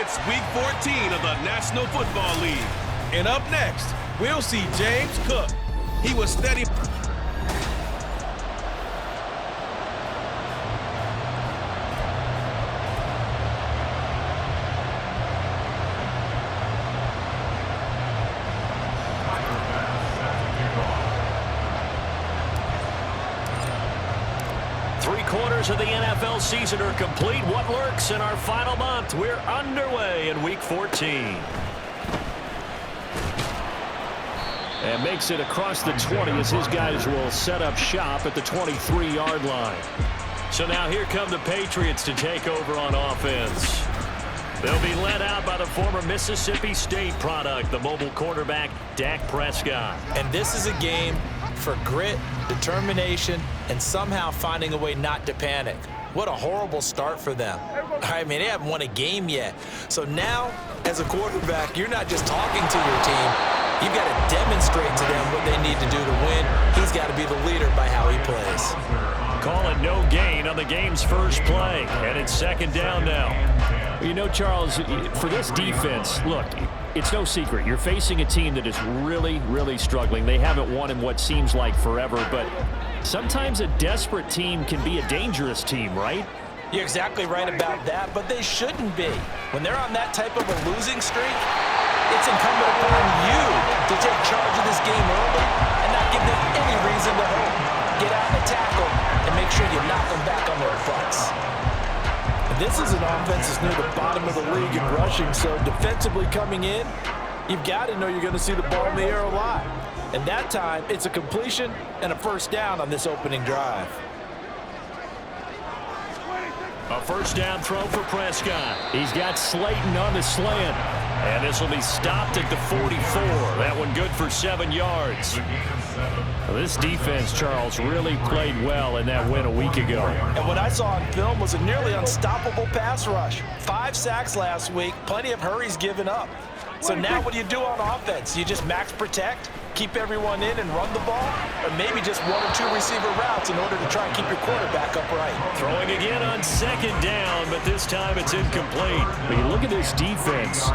It's Week 14 of the National Football League. And up next, we'll see James Cook. He was steady. Three-quarters of the NFL season are complete. What lurks in our final month? We're underway in Week 14. And makes it across the 20 as his guys will set up shop at the 23-yard line. So now here come the Patriots to take over on offense. They'll be led out by the former Mississippi State product, the mobile quarterback, Dak Prescott. And this is a game for grit, determination, and somehow finding a way not to panic. What a horrible start for them. I mean, they haven't won a game yet. So now, as a quarterback, you're not just talking to your team. You've got to demonstrate to them what they need to do to win. He's got to be the leader by how he plays. Call it no gain on the game's first play, and it's second down now. You know, Charles, for this defense, look, it's no secret. You're facing a team that is really, really struggling. They haven't won in what seems like forever, but sometimes a desperate team can be a dangerous team, right? You're exactly right about that, but they shouldn't be. When they're on that type of a losing streak, it's incumbent upon you to take charge of this game early and not give them any reason to hope. Get out and tackle and make sure you knock them back on their butts. This is an offense that's near the bottom of the league in rushing, so defensively coming in, you've got to know you're going to see the ball in the air a lot. And that time, it's a completion and a first down on this opening drive. A first down throw for Prescott. He's got Slayton on the slant. And this will be stopped at the 44. That one good for 7 yards. Well, this defense, Charles, really played well in that win a week ago. And what I saw on film was a nearly unstoppable pass rush. 5 sacks last week, plenty of hurries given up. So now what do you do on offense? You just max protect, keep everyone in and run the ball, or maybe just 1 or 2 receiver routes in order to try and keep your quarterback upright. Throwing again on second down, but this time it's incomplete. But you look at this defense.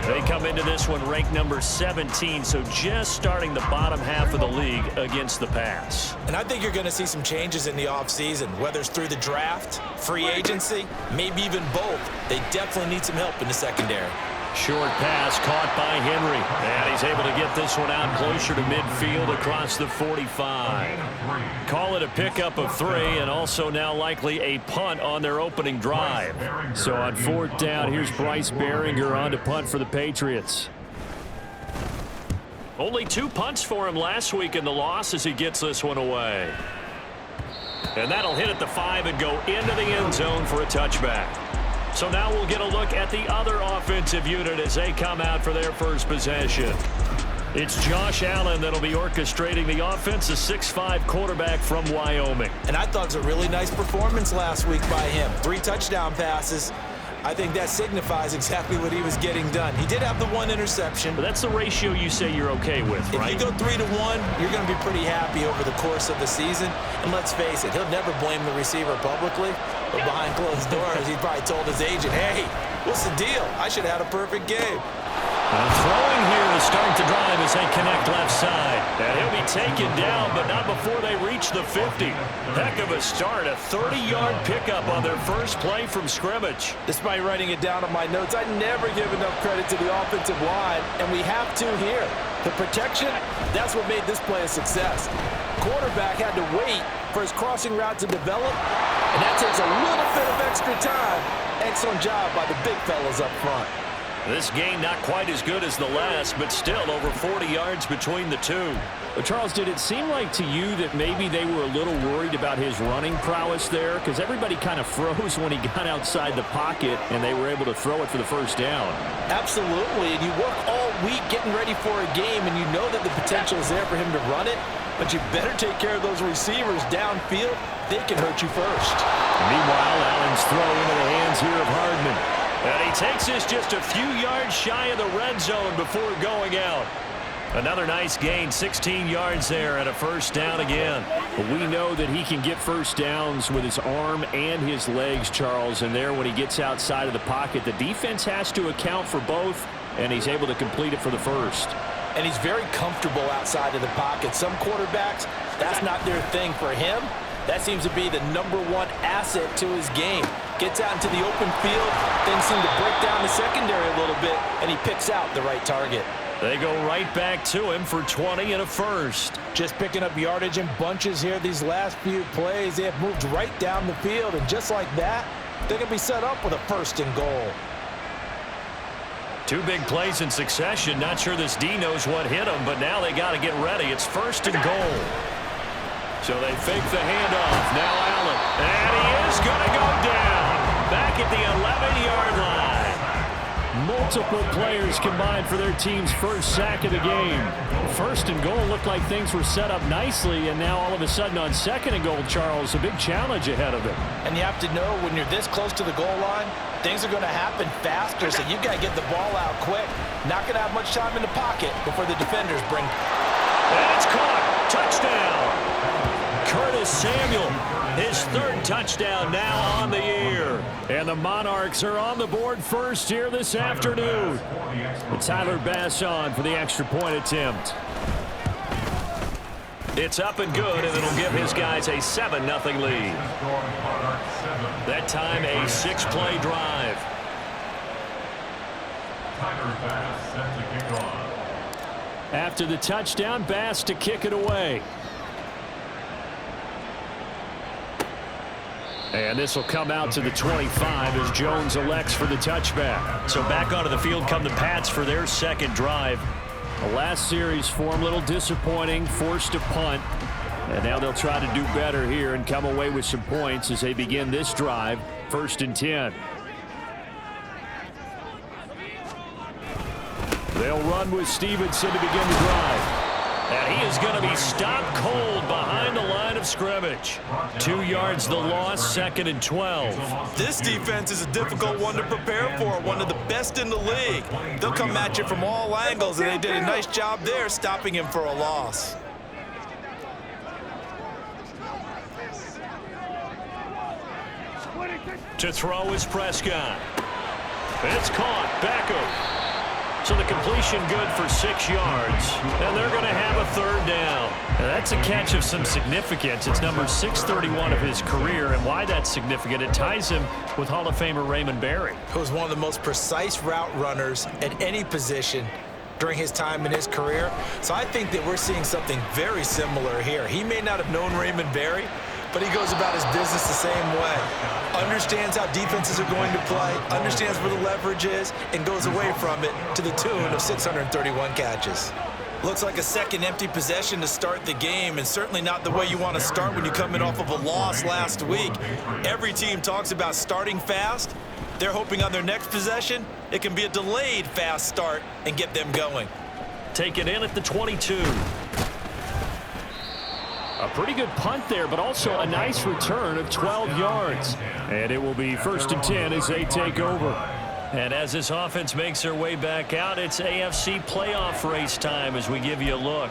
They come into this one ranked number 17, so just starting the bottom half of the league against the pass. And I think you're going to see some changes in the offseason, whether it's through the draft, free agency, maybe even both. They definitely need some help in the secondary. Short pass caught by Henry. And he's able to get this one out closer to midfield across the 45. Call it a pickup of 3 and also now likely a punt on their opening drive. So on 4th down, here's Bryce Behringer on to punt for the Patriots. Only 2 punts for him last week in the loss as he gets this one away. And that'll hit at the 5 and go into the end zone for a touchback. So now we'll get a look at the other offensive unit as they come out for their first possession. It's Josh Allen that'll be orchestrating the offense, a 6'5" quarterback from Wyoming. And I thought it was a really nice performance last week by him. 3 touchdown passes. I think that signifies exactly what he was getting done. He did have the 1 interception. But that's the ratio you say you're okay with, right? If you go 3-1, you're going to be pretty happy over the course of the season. And let's face it, he'll never blame the receiver publicly. But behind closed doors, he probably told his agent, hey, what's the deal? I should have had a perfect game. And throwing here to start the drive as they connect left side. And he'll be taken down, but not before they reach the 50. Heck of a start, a 30-yard pickup on their first play from scrimmage. Despite writing it down on my notes, I never give enough credit to the offensive line, and we have to here. The protection, that's what made this play a success. Quarterback had to wait for his crossing route to develop, and that takes a little bit of extra time. Excellent job by the big fellas up front. This game not quite as good as the last, but still over 40 yards between the two. But Charles, did it seem like to you that maybe they were a little worried about his running prowess there? Because everybody kind of froze when he got outside the pocket and they were able to throw it for the first down. Absolutely, and you work all week getting ready for a game, and you know that the potential is there for him to run it, but you better take care of those receivers downfield. They can hurt you first. Meanwhile, Allen's throw into the hands here of Hardman. And he takes this just a few yards shy of the red zone before going out. Another nice gain, 16 yards there and a first down again. But we know that he can get first downs with his arm and his legs, Charles, and there when he gets outside of the pocket, the defense has to account for both, and he's able to complete it for the first. And he's very comfortable outside of the pocket. Some quarterbacks, that's not their thing. For him, that seems to be the #1 asset to his game. Gets out into the open field, things seem to break down the secondary a little bit, and he picks out the right target. They go right back to him for 20 and a first. Just picking up yardage in bunches here these last few plays. They have moved right down the field, and just like that, they're going to be set up with a first and goal. 2 big plays in succession. Not sure this D knows what hit him, but now they got to get ready. It's first and goal. So they fake the handoff. Now Allen. And he is going to go down. Back at the 11-yard line. Multiple players combined for their team's first sack of the game. First and goal looked like things were set up nicely, and now all of a sudden on second and goal, Charles, a big challenge ahead of him. And you have to know when you're this close to the goal line, things are going to happen faster, so you've got to get the ball out quick. Not going to have much time in the pocket before the defenders bring. And it's caught. Touchdown. Curtis Samuel, his 3rd touchdown now on the year. And the Monarchs are on the board first here this afternoon. And Tyler Bass on for the extra point attempt. It's up and good, and it'll give his guys a 7-0 lead. That time a 6-play drive. After the touchdown, Bass to kick it away. And this will come out to the 25 as Jones elects for the touchback. So back onto the field come the Pats for their second drive. The last series for him, a little disappointing, forced to punt. And now they'll try to do better here and come away with some points as they begin this drive, 1st and 10. They'll run with Stevenson to begin the drive. And he is going to be stopped cold behind the line of scrimmage. 2 yards the loss, 2nd and 12. This defense is a difficult one to prepare for, one of the best in the league. They'll come at you from all angles, and they did a nice job there stopping him for a loss. To throw is Prescott. It's caught. Beckham. So the completion good for 6 yards, and they're going to have a 3rd down. Now that's a catch of some significance. It's number 631 of his career, and why that's significant, it ties him with Hall of Famer Raymond Berry. Who was one of the most precise route runners at any position during his time in his career. So I think that we're seeing something very similar here. He may not have known Raymond Berry, but he goes about his business the same way. Understands how defenses are going to play, understands where the leverage is, and goes away from it to the tune of 631 catches. Looks like a second empty possession to start the game, and certainly not the way you want to start when you're coming off of a loss last week. Every team talks about starting fast. They're hoping on their next possession, it can be a delayed fast start and get them going. Take it in at the 22. A pretty good punt there, but also a nice return of 12 yards. And it will be 1st and 10 as they take over. And as this offense makes their way back out, it's AFC playoff race time as we give you a look.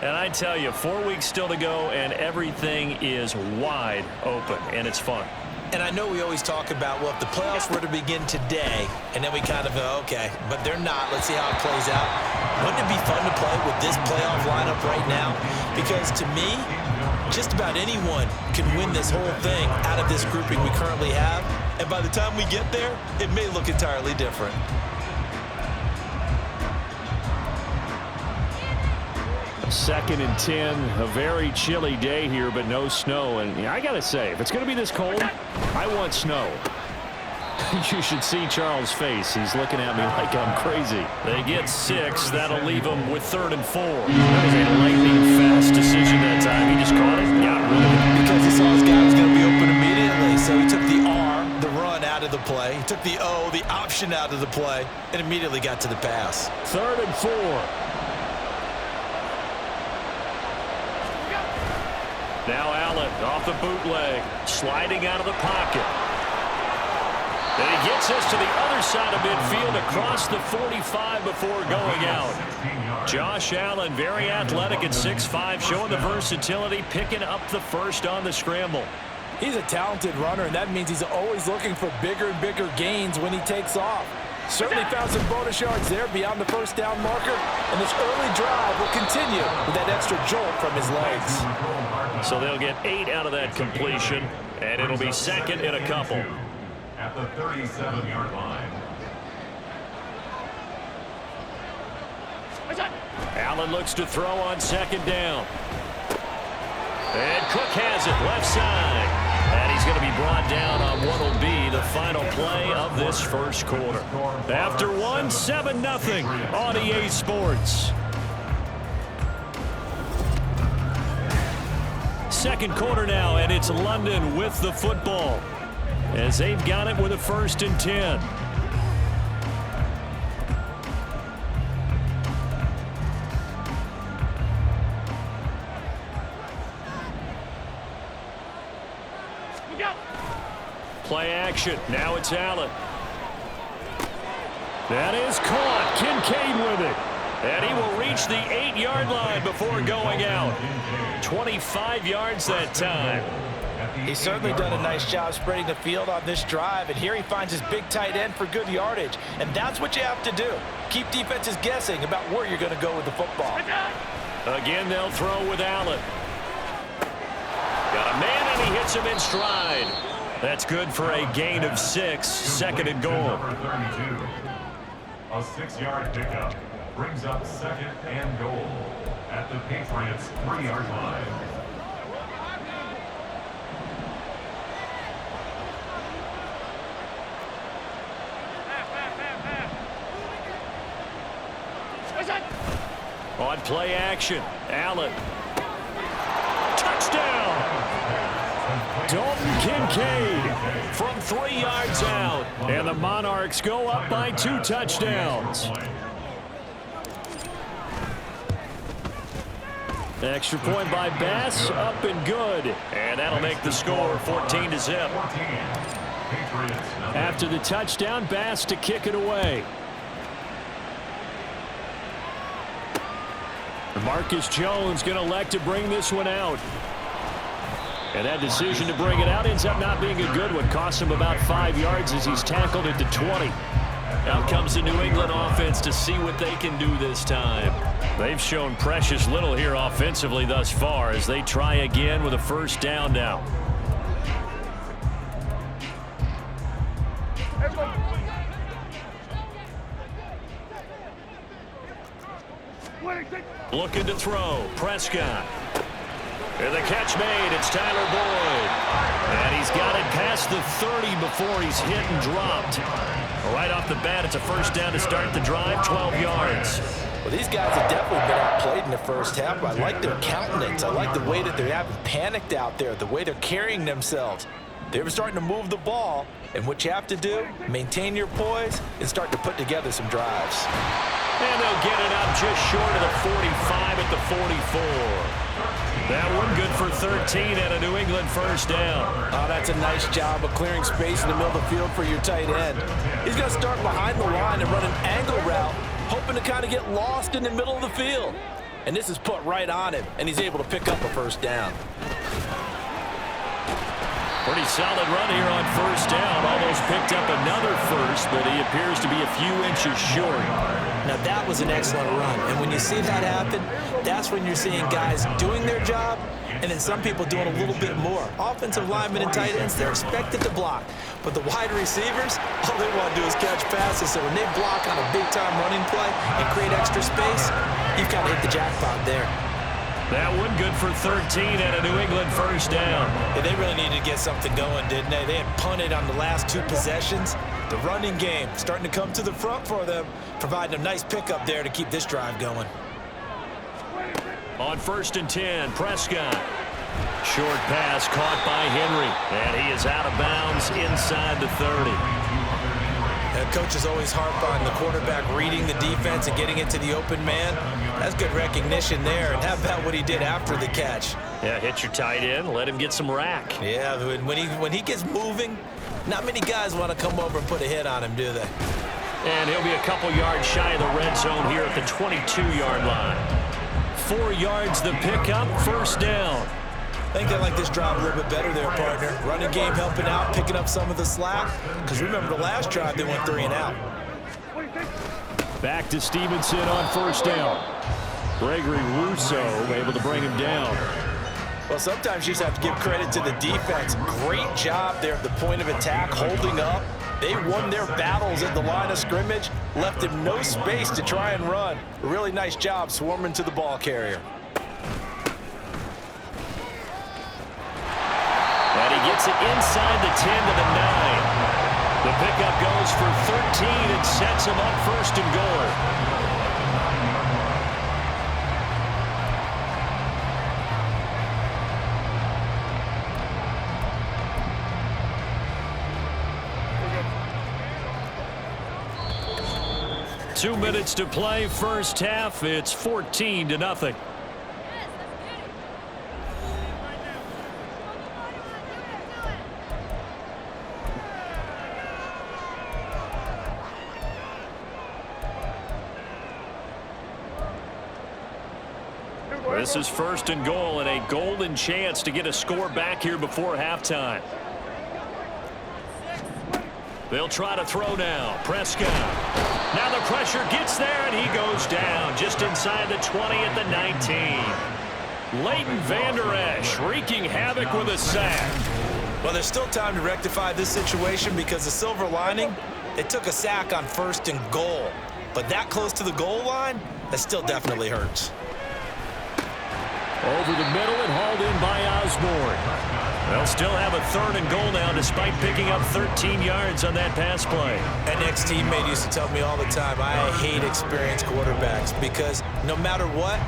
And I tell you, 4 weeks still to go, and everything is wide open, and it's fun. And I know we always talk about, well, if the playoffs were to begin today, and then we kind of go, okay, but they're not. Let's see how it plays out. Wouldn't it be fun to play with this playoff lineup right now? Because to me, just about anyone can win this whole thing out of this grouping we currently have. And by the time we get there, it may look entirely different. Second and 10, a very chilly day here, but no snow. And I got to say, if it's going to be this cold, I want snow. You should see Charles' face. He's looking at me like I'm crazy. They get 6. That'll leave them with 3rd and 4. That was a lightning-fast decision that time. He just caught it and got rid of it. Because he saw his guy was going to be open immediately. So he took the R, the run, out of the play. He took the O, the option, out of the play, and immediately got to the pass. 3rd and 4. Now Allen off the bootleg, sliding out of the pocket. And he gets takes this to the other side of midfield across the 45 before going out. Josh Allen, very athletic at 6'5", showing the versatility, picking up the first on the scramble. He's a talented runner, and that means he's always looking for bigger and bigger gains when he takes off. Certainly found some bonus yards there beyond the first down marker, and this early drive will continue with that extra jolt from his legs. So they'll get 8 out of that completion, and it'll be second and a couple. At the 37-yard line. Allen looks to throw on second down. And Cook has it left side. And he's going to be brought down on what will be the final play of this first quarter. After one, 7-0 on EA Sports. Second quarter now, and it's London with the football as they've got it with a 1st and 10. Play action. Now it's Allen. That is caught. Kincaid with it. And he will reach the 8-yard line before going out. 25 yards that time. He's certainly done a nice job spreading the field on this drive, and here he finds his big tight end for good yardage. And that's what you have to do. Keep defenses guessing about where you're going to go with the football. Again, they'll throw with Allen. Got a man, and he hits him in stride. That's good for a gain of 6, second and goal. Number 32, a 6-yard pickup brings up second and goal at the Patriots' 3-yard line. On play action, Allen. Touchdown! Dalton Kincaid from 3 yards out. And the Monarchs go up by 2 touchdowns. Extra point by Bass, up and good. And that'll make the score 14-0. After the touchdown, Bass to kick it away. Marcus Jones going to elect to bring this one out. And that decision to bring it out ends up not being a good one. Costs him about 5 yards as he's tackled at the 20. Out comes the New England offense to see what they can do this time. They've shown precious little here offensively thus far as they try again with a first down now. Looking to throw. Prescott. And the catch made. It's Tyler Boyd. And he's got it past the 30 before he's hit and dropped. Right off the bat, it's a first down to start the drive, 12 yards. Well, these guys have definitely been outplayed in the first half. I like their countenance. I like the way that they're having panicked out there, the way they're carrying themselves. They were starting to move the ball, and what you have to do, maintain your poise and start to put together some drives. And they'll get it up just short of the 45 at the 44. That one good for 13 and a New England first down. Oh, that's a nice job of clearing space in the middle of the field for your tight end. He's going to start behind the line and run an angle route, hoping to kind of get lost in the middle of the field. And this is put right on him, and he's able to pick up a first down. Pretty solid run here on first down. Almost picked up another first, but he appears to be a few inches short. Now, that was an excellent run. And when you see that happen, that's when you're seeing guys doing their job and then some people doing a little bit more. Offensive linemen and tight ends, they're expected to block. But the wide receivers, all they want to do is catch passes. So when they block on a big-time running play and create extra space, you've kind of hit the jackpot there. That one good for 13 and a New England first down. Yeah, they really needed to get something going, didn't they? They had punted on the last 2 possessions. The running game starting to come to the front for them, providing a nice pickup there to keep this drive going. On 1st and 10, Prescott. Short pass caught by Henry, and he is out of bounds inside the 30. Coaches always harp on the quarterback reading the defense and getting it to the open man. That's good recognition there. And how about what he did after the catch? Yeah, hit your tight end, let him get some rack. Yeah, when he gets moving, Not many guys want to come over and put a hit on him, do they? And he'll be a couple yards shy of the red zone here at the 22-yard line. 4 yards the pickup, first down. I think they like this drive a little bit better there, partner. Running game helping out, picking up some of the slack. Because remember the last drive, they went 3 and out. Back to Stevenson on first down. Gregory Rousseau able to bring him down. Well, sometimes you just have to give credit to the defense. Great job there at the point of attack, holding up. They won their battles at the line of scrimmage, left him no space to try and run. A really nice job swarming to the ball carrier. And he gets it inside the 10 to the 9. The pickup goes for 13 and sets him up first and goal. 2 minutes to play, first half. It's 14-0. This is first and goal and a golden chance to get a score back here before halftime. They'll try to throw now. Prescott. Now the pressure gets there, and he goes down just inside the 20 at the 19. Leighton Vander Esch wreaking havoc with a sack. Well, there's still time to rectify this situation because the silver lining, they took a sack on first and goal. But that close to the goal line, that still definitely hurts. Over the middle and hauled in by Osborne. They'll still have a third and goal now despite picking up 13 yards on that pass play. An ex-teammate used to tell me all the time, I hate experienced quarterbacks because no matter what,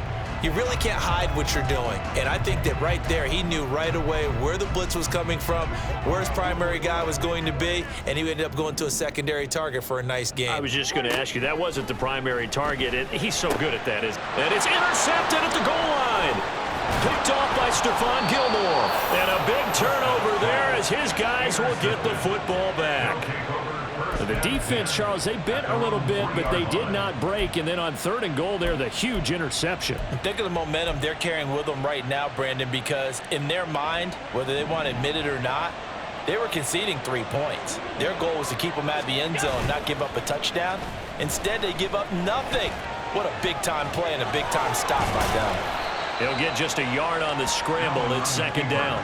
you really can't hide what you're doing. And I think that right there, he knew right away where the blitz was coming from, where his primary guy was going to be, and he ended up going to a secondary target for a nice game. I was just going to ask you, that wasn't the primary target. He's so good at that. And it's intercepted at the goal line. Picked off by Stephon Gilmore. And a big turnover there as his guys will get the football back. The defense, Charles, they bent a little bit, but they did not break. And then on third and goal there, the huge interception. Think of the momentum they're carrying with them right now, Brandon, because in their mind, whether they want to admit it or not, they were conceding 3 points. Their goal was to keep them out of the end zone, not give up a touchdown. Instead, they give up nothing. What a big-time play and a big-time stop by them. He'll get just a yard on the scramble. It's second down.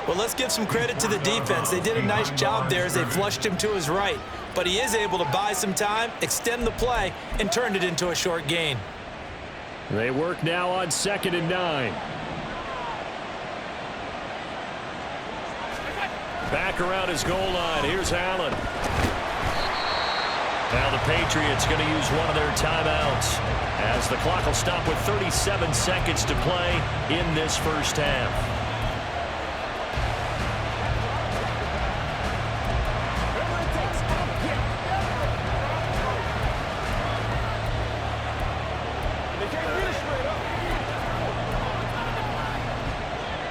Well, let's give some credit to the defense. They did a nice job there as they flushed him to his right. But he is able to buy some time, extend the play, and turned it into a short gain. They work now on 2nd and 9. Back around his goal line. Here's Allen. Now the Patriots going to use one of their timeouts as the clock will stop with 37 seconds to play in this first half.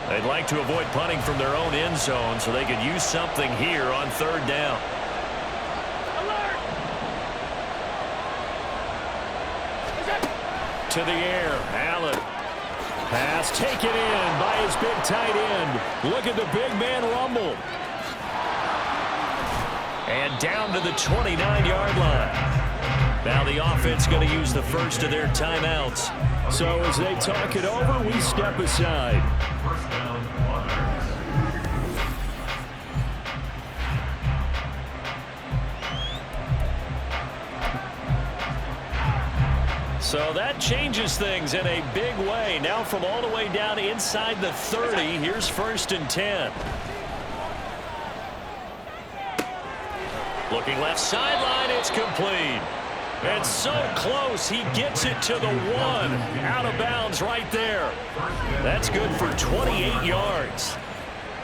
They'd like to avoid punting from their own end zone so they could use something here on third down. To the air, Allen. Pass taken in by his big tight end. Look at the big man rumble. And down to the 29-yard line. Now the offense going to use the first of their timeouts. So as they talk it over, we step aside. First down, So that changes things in a big way. Now from all the way down inside the 30, here's first and 10. Looking left sideline, it's complete. It's so close, he gets it to the 1. Out of bounds right there. That's good for 28 yards.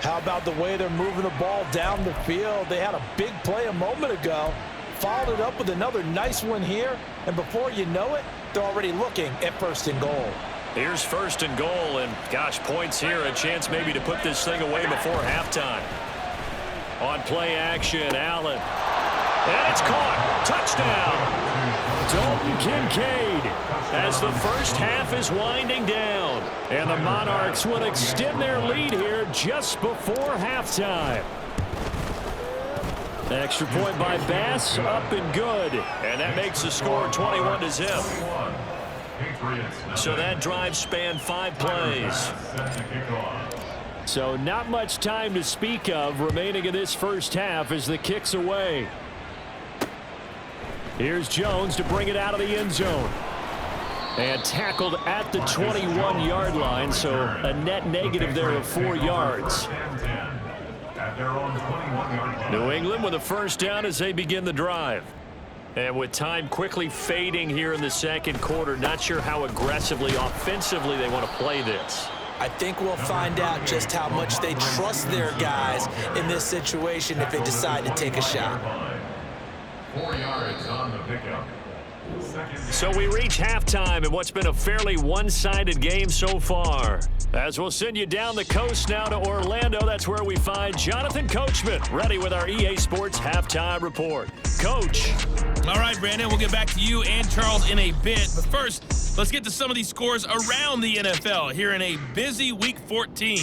How about the way they're moving the ball down the field? They had a big play a moment ago. Followed it up with another nice one here. And before you know it, they're already looking at first and goal. Here's first and goal, and gosh, points here, a chance maybe to put this thing away before halftime. On play action, Allen. And it's caught. Touchdown. Dalton Kincaid as the first half is winding down. And the Monarchs will extend their lead here just before halftime. Extra point by Bass, up and good. And that makes the score 21-0. So that drive spanned 5 plays. So not much time to speak of remaining in this first half as the kick's away. Here's Jones to bring it out of the end zone. And tackled at the 21-yard line, so a net negative there of 4 yards. New England with a first down as they begin the drive. And with time quickly fading here in the second quarter, not sure how aggressively, offensively they want to play this. I think we'll find out just how much they trust their guys in this situation if they decide to take a shot. 4 yards on the pickup. So we reach halftime in what's been a fairly one-sided game so far. As we'll send you down the coast now to Orlando, that's where we find Jonathan Coachman ready with our EA Sports Halftime Report. Coach. All right, Brandon, we'll get back to you and Charles in a bit. But first, let's get to some of these scores around the NFL here in a busy Week 14.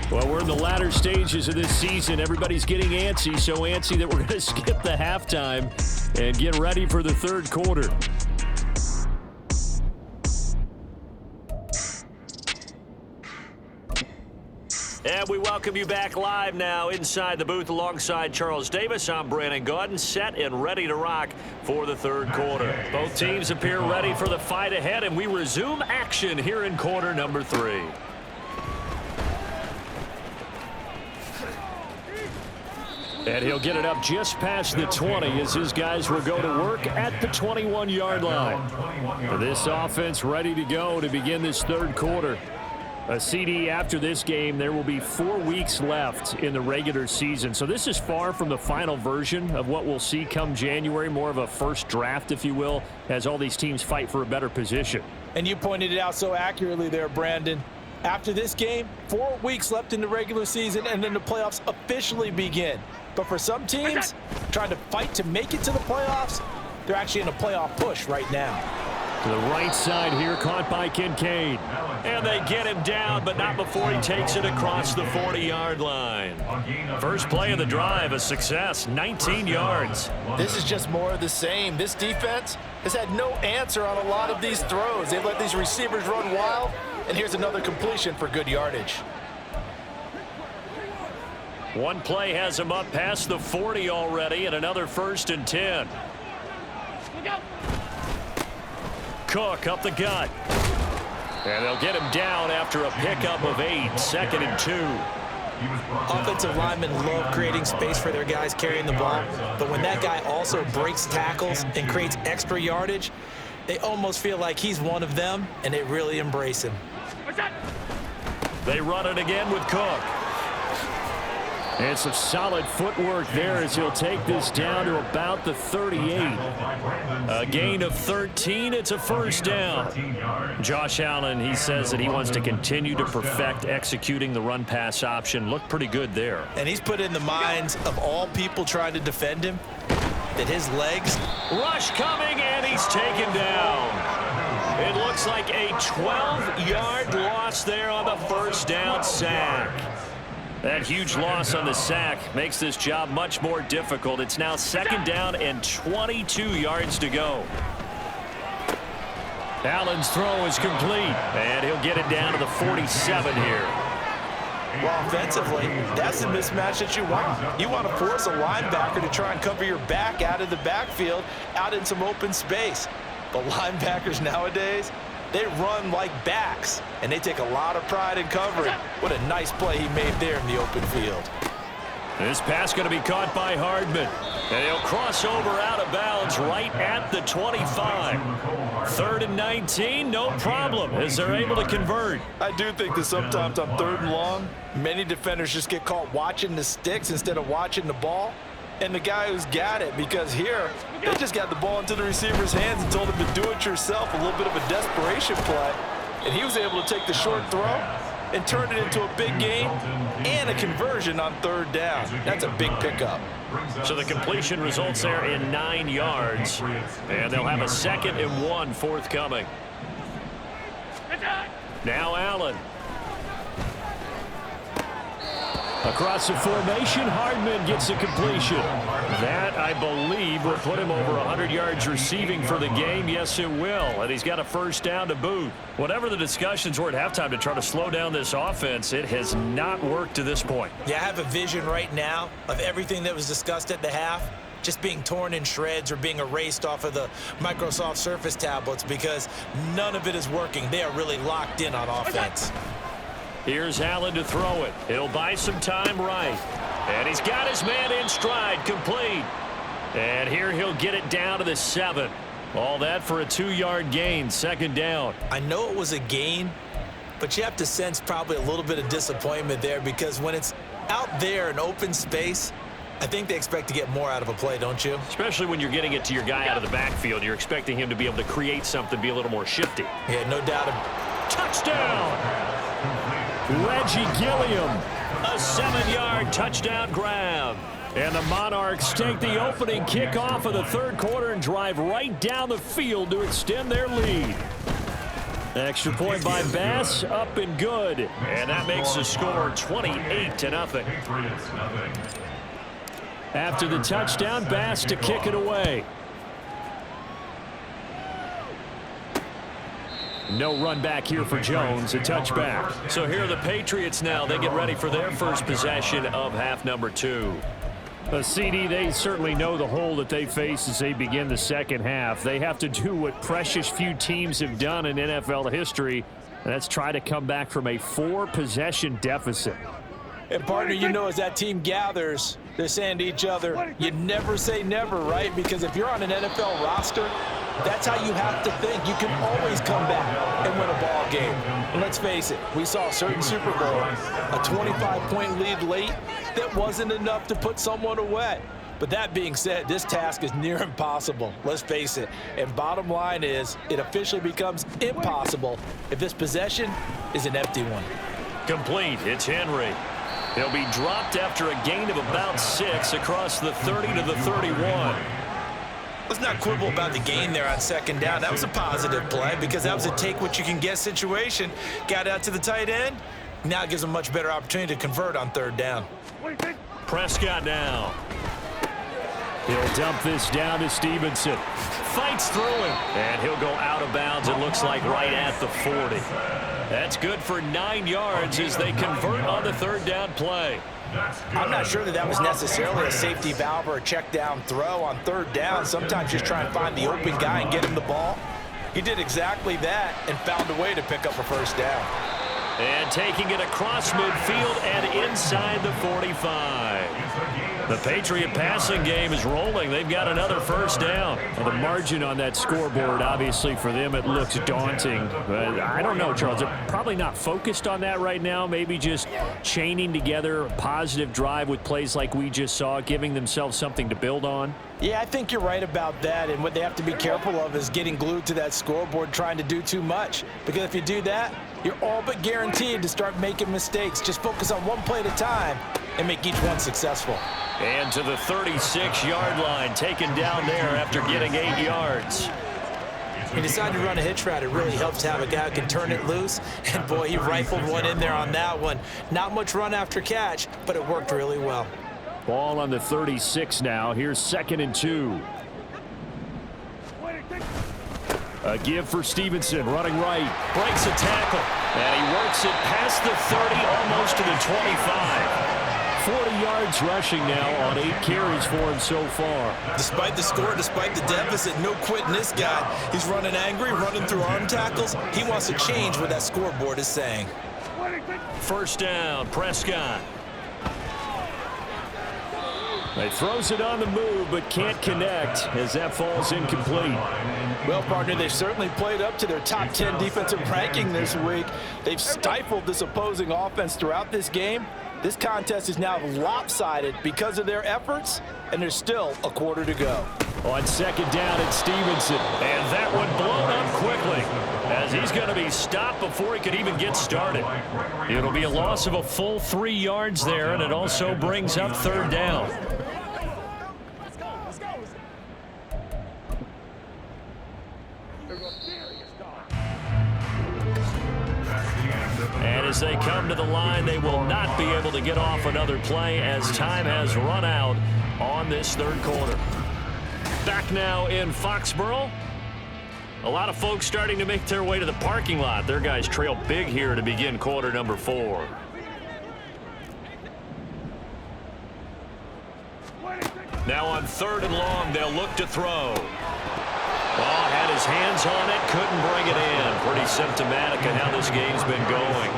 Well, we're in the latter stages of this season. Everybody's getting antsy, so antsy that we're going to skip the halftime and get ready for the third quarter. And we welcome you back live now inside the booth alongside Charles Davis. I'm Brandon Gaudin, set and ready to rock for the third quarter. Both teams appear ready for the fight ahead, and we resume action here in quarter number 3. And he'll get it up just past the 20 as his guys will go to work at the 21-yard line. This offense ready to go to begin this third quarter. A CD after this game, there will be 4 weeks left in the regular season. So this is far from the final version of what we'll see come January, more of a first draft, if you will, as all these teams fight for a better position. And you pointed it out so accurately there, Brandon. After this game, 4 weeks left in the regular season, and then the playoffs officially begin. But for some teams, trying to fight to make it to the playoffs, they're actually in a playoff push right now. To the right side here, caught by Kincaid. And they get him down, but not before he takes it across the 40-yard line. First play of the drive, a success, 19 yards. This is just more of the same. This defense has had no answer on a lot of these throws. They've let these receivers run wild, and here's another completion for good yardage. One play has him up past the 40 already, and another 1st and 10. Cook up the gut. And they'll get him down after a pickup of 8, 2nd and 2. Offensive linemen love creating space for their guys carrying the ball, but when that guy also breaks tackles and creates extra yardage, they almost feel like he's one of them, and they really embrace him. They run it again with Cook. And some solid footwork there as he'll take this down to about the 38. A gain of 13. It's a first down. Josh Allen, he says that he wants to continue to perfect executing the run-pass option. Looked pretty good there. And he's put in the minds of all people trying to defend him that his legs. Rush coming, and he's taken down. It looks like a 12-yard loss there on the first down sack. That huge loss on the sack makes this job much more difficult. It's now 2nd down and 22 yards to go. Allen's throw is complete, and he'll get it down to the 47 here. Well, offensively, that's the mismatch that you want. You want to force a linebacker to try and cover your back out of the backfield, out in some open space. The linebackers nowadays, they run like backs, and they take a lot of pride in covering. What a nice play he made there in the open field. This pass going to be caught by Hardman. And he'll cross over out of bounds right at the 25. 3rd and 19, no problem, as they're able to convert. I do think that sometimes on 3rd and long, many defenders just get caught watching the sticks instead of watching the ball. And the guy who's got it, because here, they just got the ball into the receiver's hands and told him to do it yourself, a little bit of a desperation play. And he was able to take the short throw and turn it into a big gain and a conversion on 3rd down. That's a big pickup. So the completion results there in 9 yards, and they'll have a 2nd and 1 forthcoming. Now Allen. Across the formation, Hardman gets a completion. That, I believe, will put him over 100 yards receiving for the game. Yes, it will. And he's got a 1st down to boot. Whatever the discussions were at halftime to try to slow down this offense, it has not worked to this point. Yeah, I have a vision right now of everything that was discussed at the half just being torn in shreds or being erased off of the Microsoft Surface tablets because none of it is working. They are really locked in on offense. Here's Allen to throw it. He'll buy some time right. And he's got his man in stride, complete. And here he'll get it down to the 7. All that for a 2-yard gain, 2nd down. I know it was a gain, but you have to sense probably a little bit of disappointment there because when it's out there in open space, I think they expect to get more out of a play, don't you? Especially when you're getting it to your guy out of the backfield. You're expecting him to be able to create something, be a little more shifty. Yeah, no doubt. Touchdown! Reggie Gilliam, a 7-yard touchdown grab. And the Monarchs take the opening kickoff of the 3rd quarter and drive right down the field to extend their lead. Extra point by Bass, up and good. And that makes the score 28-0. After the touchdown, Bass to kick it away. No run back here for Jones, a touchback. So here are the Patriots now. They get ready for their first possession of half number 2. A CD, they certainly know the hole that they face as they begin the 2nd half. They have to do what precious few teams have done in NFL history, and that's try to come back from a 4-possession deficit. And partner, you know, as that team gathers, they're saying to each other, you never say never, right? Because if you're on an NFL roster, that's how you have to think. You can always come back and win a ball game. And let's face it, we saw a certain Super Bowl, a 25-point lead late that wasn't enough to put someone away. But that being said, this task is near impossible. Let's face it. And bottom line is, it officially becomes impossible if this possession is an empty one. Complete. It's Henry. He'll be dropped after a gain of about 6 across the 30 to the 31. Let's not quibble about the gain there on 2nd down. That was a positive play because that was a take-what-you-can-get situation. Got out to the tight end. Now it gives them a much better opportunity to convert on 3rd down. Prescott now. He'll dump this down to Stevenson. Fights through him. And he'll go out of bounds, it looks like, right at the 40. That's good for 9 yards as they convert on the 3rd down play. I'm not sure that was necessarily a safety valve or a check down throw on 3rd down. Sometimes just try and find the open guy and get him the ball. He did exactly that and found a way to pick up a 1st down. And taking it across midfield and inside the 45. The Patriot passing game is rolling. They've got another 1st down. Well, the margin on that scoreboard, obviously, for them, it looks daunting. But I don't know, Charles. They're probably not focused on that right now. Maybe just chaining together a positive drive with plays like we just saw, giving themselves something to build on. Yeah, I think you're right about that. And what they have to be careful of is getting glued to that scoreboard, trying to do too much. Because if you do that, you're all but guaranteed to start making mistakes. Just focus on one play at a time and make each one successful. And to the 36-yard line, taken down there after getting 8 yards. He decided to run a hitch route. It really helps to have a guy who can turn it loose. And, boy, he rifled one in there on that one. Not much run after catch, but it worked really well. Ball on the 36 now. Here's 2nd and 2. A give for Stevenson, running right. Breaks a tackle. And he works it past the 30, almost to the 25. 40 yards rushing now on 8 carries for him so far. Despite the score, despite the deficit, no quitting this guy. He's running angry, running through arm tackles. He wants to change what that scoreboard is saying. 1st down, Prescott. He throws it on the move, but can't connect as that falls incomplete. Well, partner, they've certainly played up to their top 10 defensive ranking this week. They've stifled this opposing offense throughout this game. This contest is now lopsided because of their efforts, and there's still a quarter to go. On second down, it's Stevenson. And that one blown up quickly as he's going to be stopped before he could even get started. It'll be a loss of a full 3 yards there, and it also brings up third down. And as they come to the line, they will not be able to get off another play as time has run out on this third quarter. Back now in Foxborough. A lot of folks starting to make their way to the parking lot. Their guys trail big here to begin quarter number 4. Now on 3rd and long, they'll look to throw. Oh, had his hands on it, couldn't bring it in. Pretty symptomatic of how this game's been going.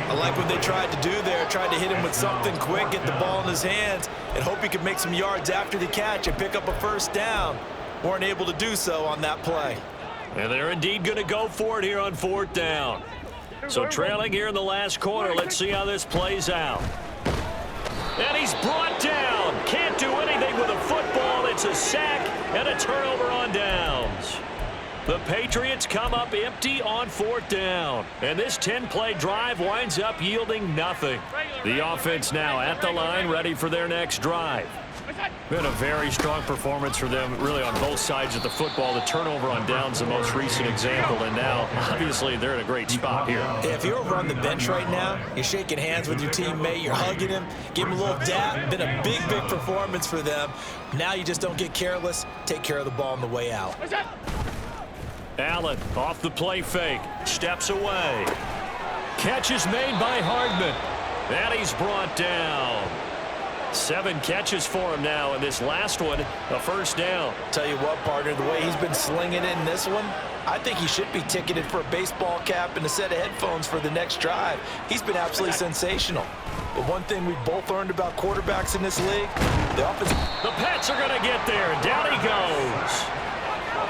I like what they tried to do there, tried to hit him with something quick, get the ball in his hands, and hope he could make some yards after the catch and pick up a first down. Weren't able to do so on that play. And they're indeed going to go for it here on 4th down. So trailing here in the last quarter, let's see how this plays out. And he's brought down. Can't do anything with a football. It's a sack and a turnover on downs. The Patriots come up empty on 4th down. And this 10-play drive winds up yielding nothing. The offense now at the line, ready for their next drive. Been a very strong performance for them, really, on both sides of the football. The turnover on downs, the most recent example, and now, obviously, they're in a great spot here. If you're over on the bench right now, you're shaking hands with your teammate, you're hugging him, give him a little dap. Been a big, big performance for them. Now you just don't get careless. Take care of the ball on the way out. Allen off the play fake, steps away. Catch is made by Hardman. And he's brought down. 7 catches for him now, and this last one, a first down. Tell you what, partner, the way he's been slinging it in this one, I think he should be ticketed for a baseball cap and a set of headphones for the next drive. He's been absolutely sensational. But one thing we've both learned about quarterbacks in this league, the offense. The Pats are going to get there. Down he goes.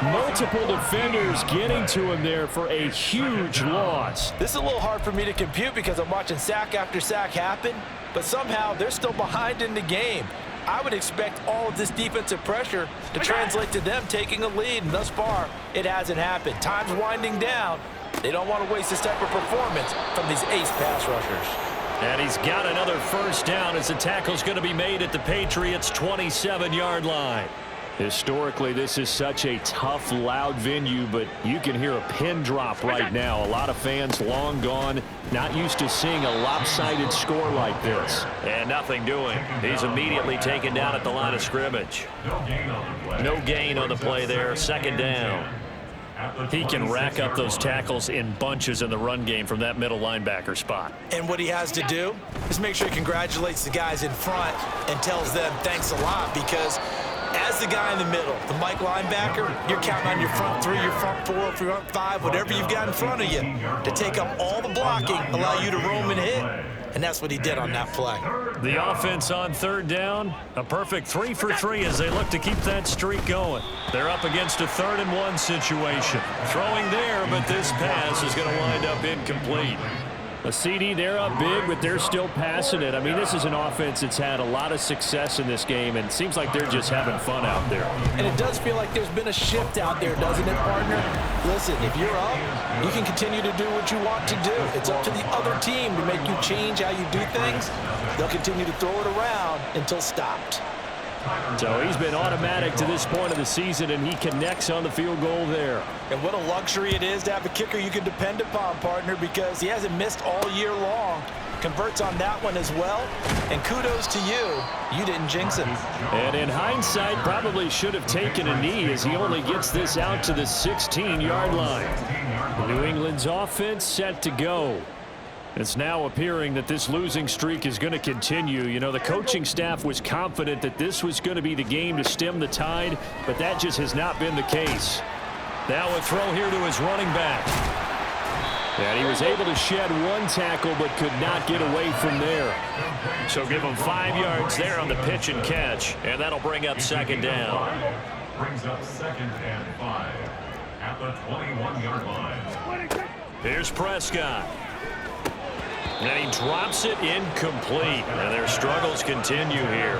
Multiple defenders getting to him there for a huge loss. This is a little hard for me to compute because I'm watching sack after sack happen, but somehow they're still behind in the game. I would expect all of this defensive pressure to translate to them taking a lead, and thus far, it hasn't happened. Time's winding down. They don't want to waste this type of performance from these ace pass rushers. And he's got another first down as the tackle's going to be made at the Patriots' 27-yard line. Historically, this is such a tough, loud venue, but you can hear a pin drop right now. A lot of fans long gone, not used to seeing a lopsided score like this. And nothing doing. He's immediately taken down at the line of scrimmage. No gain on the play there. 2nd down. He can rack up those tackles in bunches in the run game from that middle linebacker spot. And what he has to do is make sure he congratulates the guys in front and tells them thanks a lot, because as the guy in the middle, the Mike linebacker, you're counting on your front 3, your front 4, your front 5, whatever you've got in front of you to take up all the blocking, allow you to roam and hit. And that's what he did on that play. The offense on 3rd down, a perfect 3 for 3 as they look to keep that streak going. They're up against a 3rd and 1 situation. Throwing there, but this pass is going to wind up incomplete. A CD, they're up big, but they're still passing it. I mean, this is an offense that's had a lot of success in this game, and it seems like they're just having fun out there. And it does feel like there's been a shift out there, doesn't it, partner? Listen, if you're up, you can continue to do what you want to do. It's up to the other team to make you change how you do things. They'll continue to throw it around until stopped. So he's been automatic to this point of the season, and he connects on the field goal there. And what a luxury it is to have a kicker you can depend upon, partner, because he hasn't missed all year long. Converts on that one as well. And kudos to you. You didn't jinx him. And in hindsight, probably should have taken a knee as he only gets this out to the 16-yard line. New England's offense set to go. It's now appearing that this losing streak is going to continue. You know, the coaching staff was confident that this was going to be the game to stem the tide, but that just has not been the case. Now a throw here to his running back. And he was able to shed one tackle but could not get away from there. So give him 5 yards there on the pitch and catch, and that'll bring up second down. Brings up 2nd and 5 at the 21-yard line. Here's Prescott. And he drops it incomplete. And their struggles continue here.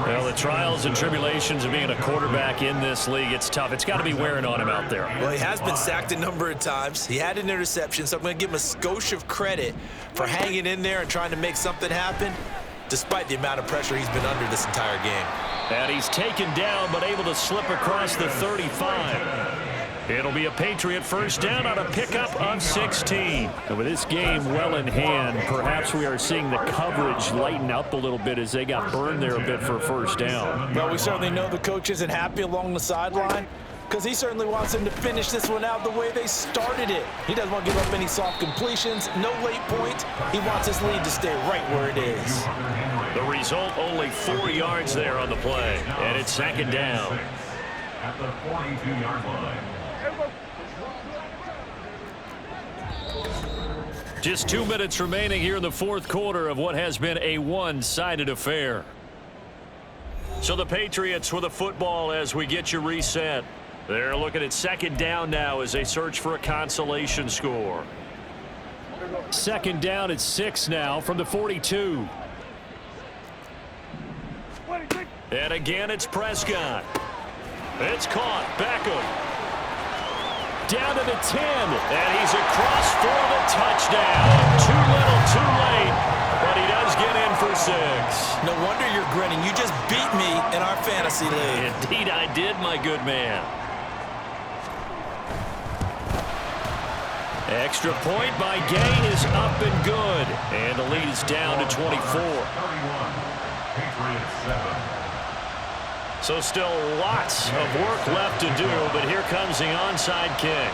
Well, the trials and tribulations of being a quarterback in this league, it's tough. It's got to be wearing on him out there. Well, he has been sacked a number of times. He had an interception, so I'm going to give him a skosh of credit for hanging in there and trying to make something happen, despite the amount of pressure he's been under this entire game. And he's taken down, but able to slip across the 35. It'll be a Patriot first down on a pickup of 16. And with this game well in hand, perhaps we are seeing the coverage lighten up a little bit as they got burned there a bit for a first down. Well, we certainly know the coach isn't happy along the sideline because he certainly wants them to finish this one out the way they started it. He doesn't want to give up any soft completions, no late points. He wants his lead to stay right where it is. The result, only 4 yards there on the play. And it's second down. At the 42-yard line. Just 2 minutes remaining here in the fourth quarter of what has been a one-sided affair. So the Patriots with a football as we get you reset. They're looking at second down now as they search for a consolation score. Second down at 6 now from the 42. And again, it's Prescott. It's caught. Beckham. Down to the 10, and he's across for the touchdown. Too little, too late, but he does get in for 6. No wonder you're grinning. You just beat me in our fantasy league. Indeed, I did, my good man. Extra point by Gay is up and good, and the lead is down to 24. 31. Patriots 7. So still lots of work left to do, but here comes the onside kick.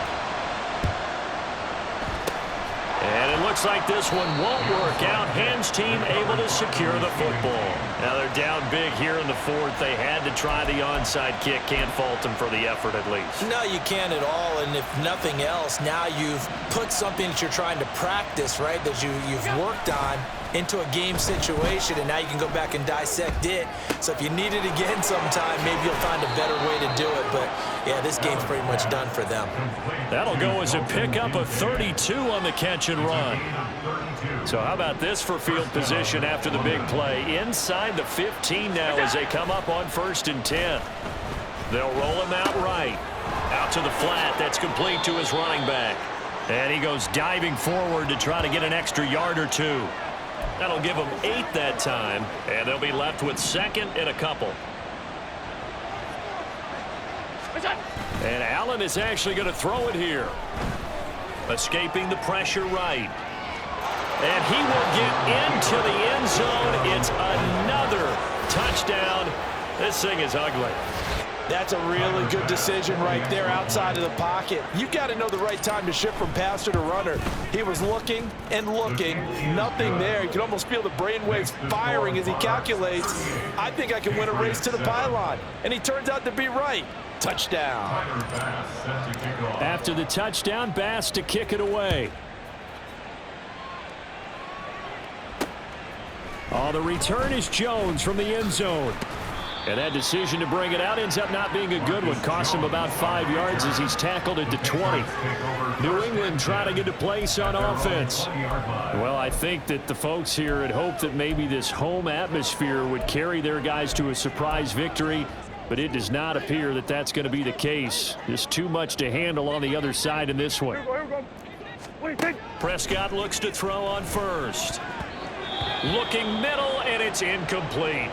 And it looks like this one won't work out. Hams team able to secure the football. Now they're down big here in the fourth. They had to try the onside kick. Can't fault them for the effort at least. No, you can't at all. And if nothing else, now you've put something that you're trying to practice, right, that you've worked on into a game situation, and now you can go back and dissect it. So if you need it again sometime, maybe you'll find a better way to do it. But, yeah, this game's pretty much done for them. That'll go as a pickup of 32 on the catch and run. So how about this for field position after the big play? Inside the 15 now as they come up on 1st and 10. They'll roll him out right. Out to the flat. That's complete to his running back. And he goes diving forward to try to get an extra yard or 2. That'll give them 8 that time, and they'll be left with 2nd and a couple. And Allen is actually going to throw it here. Escaping the pressure right. And he will get into the end zone. It's another touchdown. This thing is ugly. That's a really good decision right there outside of the pocket. You've got to know the right time to shift from passer to runner. He was looking and looking, nothing there. You can almost feel the brainwaves firing as he calculates, I think I can win a race to the pylon. And he turns out to be right. Touchdown. After the touchdown, Bass to kick it away. Oh, the return is Jones from the end zone. And that decision to bring it out ends up not being a good one. Cost him about 5 yards as he's tackled it to 20. New England trying to get a place on offense. Well, I think that the folks here had hoped that maybe this home atmosphere would carry their guys to a surprise victory, but it does not appear that that's going to be the case. There's too much to handle on the other side in this one. Prescott looks to throw on first. Looking middle, and it's incomplete.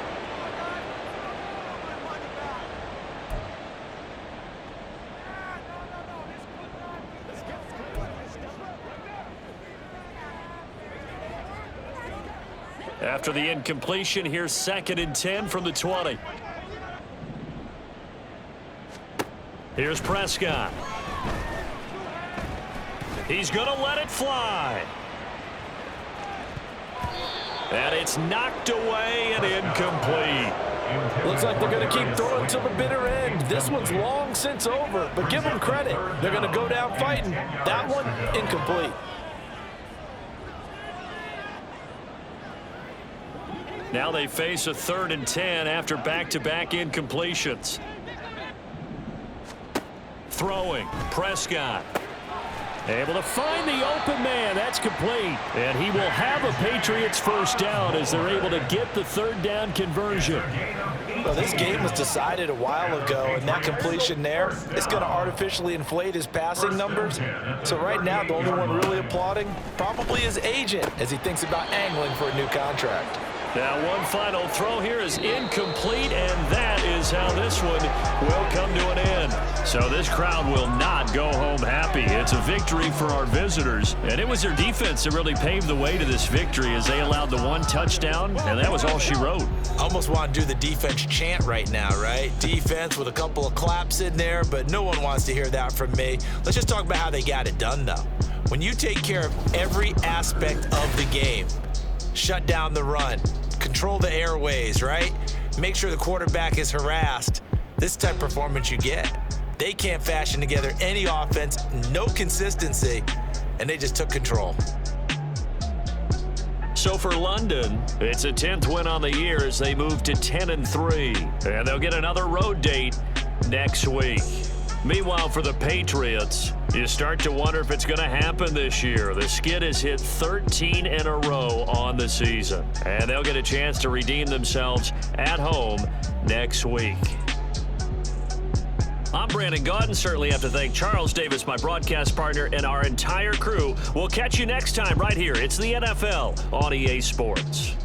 After the incompletion, here's 2nd and 10 from the 20. Here's Prescott. He's going to let it fly. And it's knocked away and incomplete. Looks like they're going to keep throwing to the bitter end. This one's long since over, but give them credit. They're going to go down fighting. That one, incomplete. Now they face a 3rd and 10 after back-to-back incompletions. Throwing, Prescott. Able to find the open man. That's complete. And he will have a Patriots first down as they're able to get the 3rd down conversion. Well, this game was decided a while ago, and that completion there is going to artificially inflate his passing numbers. So right now, the only one really applauding probably his agent as he thinks about angling for a new contract. Now one final throw here is incomplete, and that is how this one will come to an end. So this crowd will not go home happy. It's a victory for our visitors, and it was their defense that really paved the way to this victory as they allowed the 1 touchdown, and that was all she wrote. Almost want to do the defense chant right now, right? Defense with a couple of claps in there, but no one wants to hear that from me. Let's just talk about how they got it done, though. When you take care of every aspect of the game, shut down the run, control the airways, right? Make sure the quarterback is harassed. This type of performance you get. They can't fashion together any offense, no consistency, and they just took control. So for London, it's a 10th win on the year as they move to 10-3, and they'll get another road date next week. Meanwhile, for the Patriots, you start to wonder if it's going to happen this year. The skid has hit 13 in a row on the season, and they'll get a chance to redeem themselves at home next week. I'm Brandon Gaudin. Certainly have to thank Charles Davis, my broadcast partner, and our entire crew. We'll catch you next time right here. It's the NFL on EA Sports.